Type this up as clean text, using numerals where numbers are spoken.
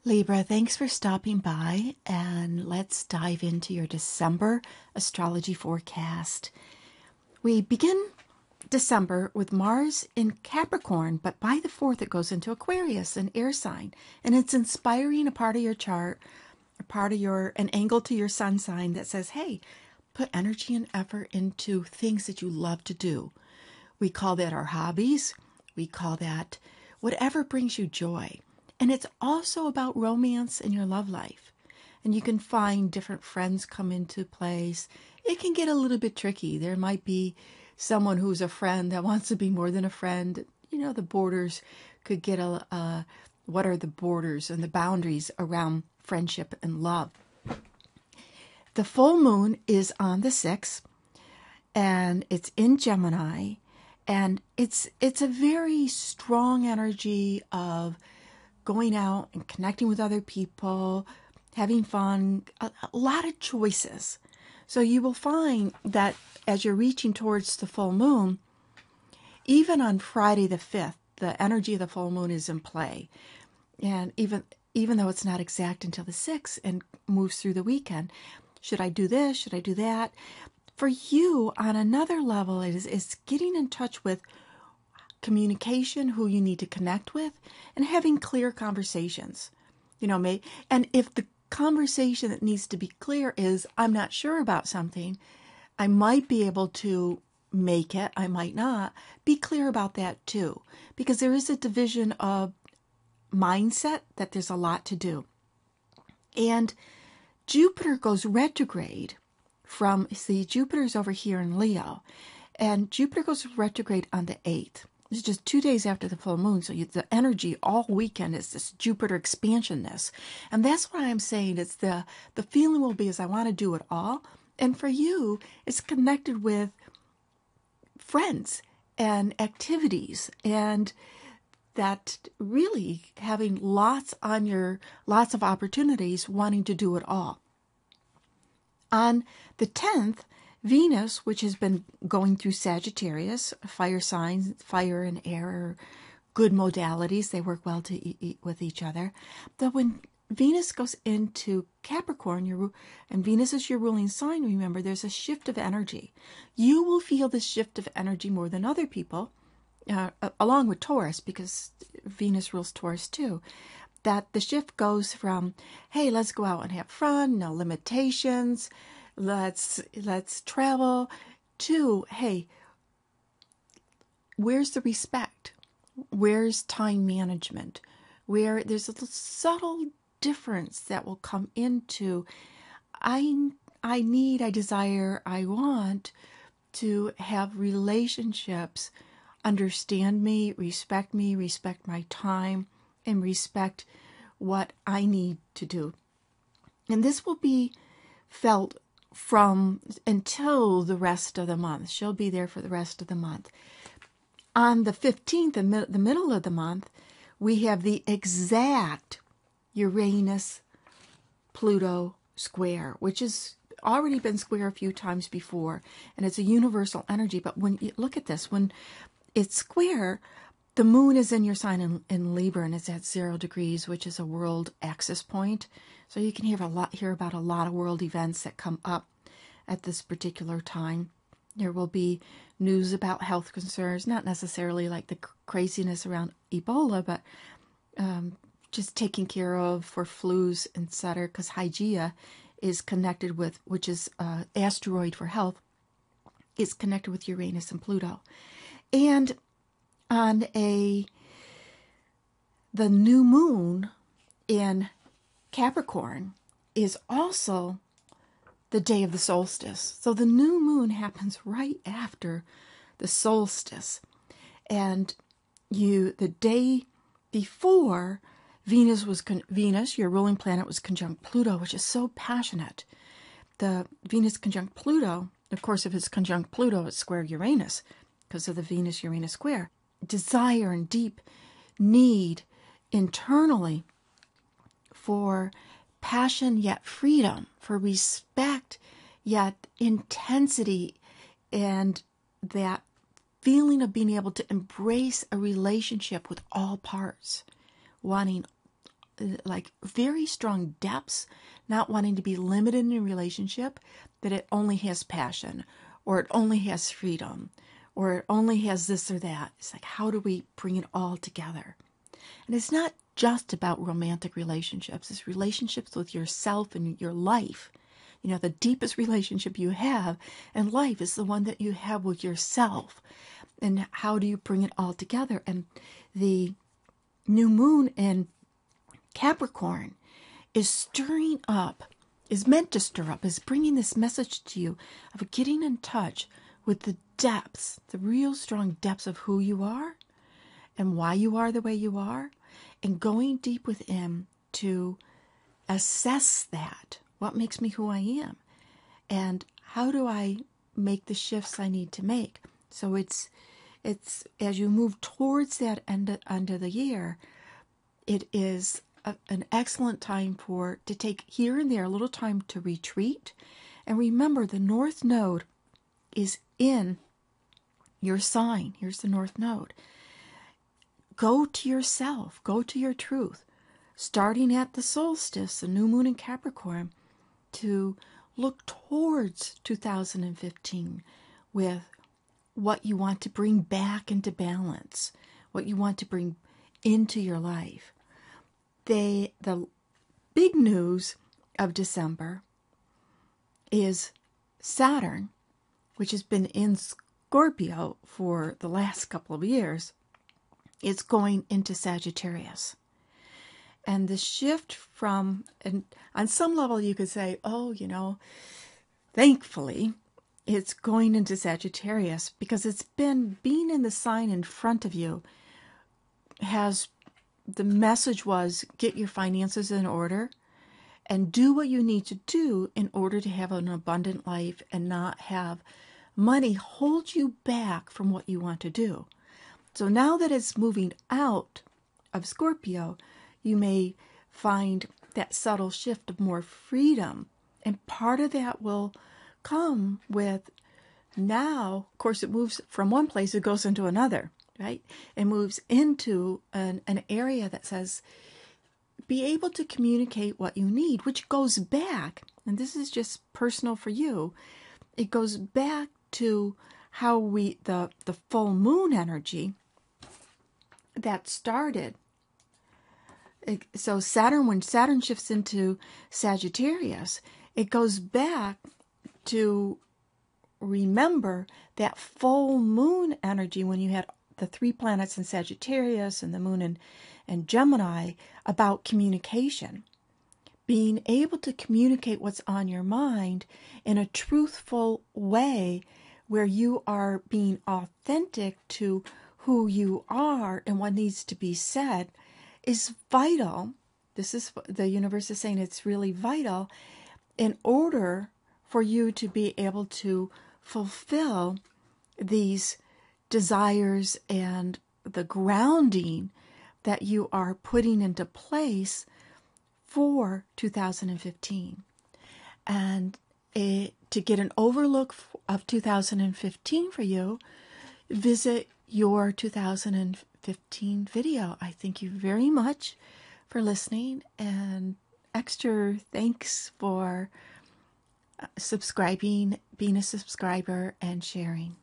Libra, thanks for stopping by, and let's dive into your December astrology forecast. We begin December with Mars in Capricorn, but by the 4th it goes into Aquarius, an air sign, and it's inspiring a part of your chart, an angle to your sun sign that says, hey, put energy and effort into things that you love to do. We call that our hobbies. We call that whatever brings you joy. And it's also about romance in your love life. And you can find different friends come into place. It can get a little bit tricky. There might be someone who's a friend that wants to be more than a friend. You know, the borders could get what are the borders and the boundaries around friendship and love? The full moon is on the 6th, and it's in Gemini. And it's a very strong energy of going out and connecting with other people, having fun, a lot of choices. So you will find that as you're reaching towards the full moon, even on Friday the 5th, the energy of the full moon is in play. And even though it's not exact until the 6th and moves through the weekend, should I do this? Should I do that? For you, on another level, it's getting in touch with communication, who you need to connect with, and having clear conversations. And if the conversation that needs to be clear is, I'm not sure about something, I might be able to make it, I might not. Be clear about that too, because there is a division of mindset that there's a lot to do. And Jupiter goes retrograde Jupiter's over here in Leo, and Jupiter goes retrograde on the 8th. It's just 2 days after the full moon, so the energy all weekend is this Jupiter expansionness. And that's what I'm saying. It's the feeling will be is I want to do it all. And for you, it's connected with friends and activities, and that really having lots of opportunities, wanting to do it all. On the 10th, Venus, which has been going through Sagittarius, fire signs, fire and air are good modalities. They work well with each other. But when Venus goes into Capricorn, and Venus is your ruling sign, remember, there's a shift of energy. You will feel the shift of energy more than other people, along with Taurus, because Venus rules Taurus too. That the shift goes from, hey, let's go out and have fun, no limitations, let's travel, to, hey, where's the respect? Where's time management? Where there's a subtle difference that will come into, I desire, I want to have relationships, understand me, respect my time, and respect what I need to do. And this will be felt until the rest of the month. She'll be there for the rest of the month. On the 15th, the middle of the month, we have the exact Uranus Pluto square, which has already been square a few times before, and it's a universal energy. But when you look at this, when it's square, the moon is in your sign in Libra, and it's at 0 degrees, which is a world axis point. So you can hear about a lot of world events that come up at this particular time. There will be news about health concerns, not necessarily like the craziness around Ebola, but just taking care of for flus, etc. Because Hygeia is connected with, which is asteroid for health, is connected with Uranus and Pluto. And on the new moon in Capricorn is also the day of the solstice. So the new moon happens right after the solstice. And the day before, Venus, your ruling planet, was conjunct Pluto, which is so passionate. The Venus conjunct Pluto, of course, if it's conjunct Pluto, it's square Uranus because of the Venus-Uranus square. Desire and deep need internally for passion yet freedom, for respect yet intensity, and that feeling of being able to embrace a relationship with all parts, wanting like very strong depths, not wanting to be limited in a relationship, that it only has passion, or it only has freedom, or it only has this or that. It's like, how do we bring it all together? And it's not just about romantic relationships. It's relationships with yourself and your life. You know, the deepest relationship you have in life is the one that you have with yourself. And how do you bring it all together? And the new moon in Capricorn is stirring up, is meant to stir up, is bringing this message to you of getting in touch with the depths, the real strong depths of who you are and why you are the way you are, and going deep within to assess that. What makes me who I am? And how do I make the shifts I need to make? So it's as you move towards that end of the year, it is an excellent time to take here and there a little time to retreat. And remember, the North Node is in your sign. Here's the North Node. Go to yourself. Go to your truth. Starting at the solstice, the new moon in Capricorn, to look towards 2015 with what you want to bring back into balance, what you want to bring into your life. The big news of December is Saturn, which has been in Scorpio for the last couple of years. It's going into Sagittarius. And the shift from, and on some level you could say, oh, you know, thankfully it's going into Sagittarius, because it's been being in the sign in front of you the message was, get your finances in order and do what you need to do in order to have an abundant life and not have money hold you back from what you want to do. So now that it's moving out of Scorpio, you may find that subtle shift of more freedom. And part of that will come with, now, of course, it moves from one place, it goes into another, right? It moves into an area that says, be able to communicate what you need, which goes back, and this is just personal for you, it goes back to how the full moon energy that started. So Saturn, when Saturn shifts into Sagittarius, it goes back to remember that full moon energy when you had the 3 planets in Sagittarius and the moon in Gemini, about communication. Being able to communicate what's on your mind in a truthful way where you are being authentic to who you are and what needs to be said is vital. This is, the universe is saying, it's really vital in order for you to be able to fulfill these desires and the grounding that you are putting into place for 2015. And to get an overlook of 2015 for you, visit your 2015 video. I thank you very much for listening, and extra thanks for subscribing, being a subscriber, and sharing.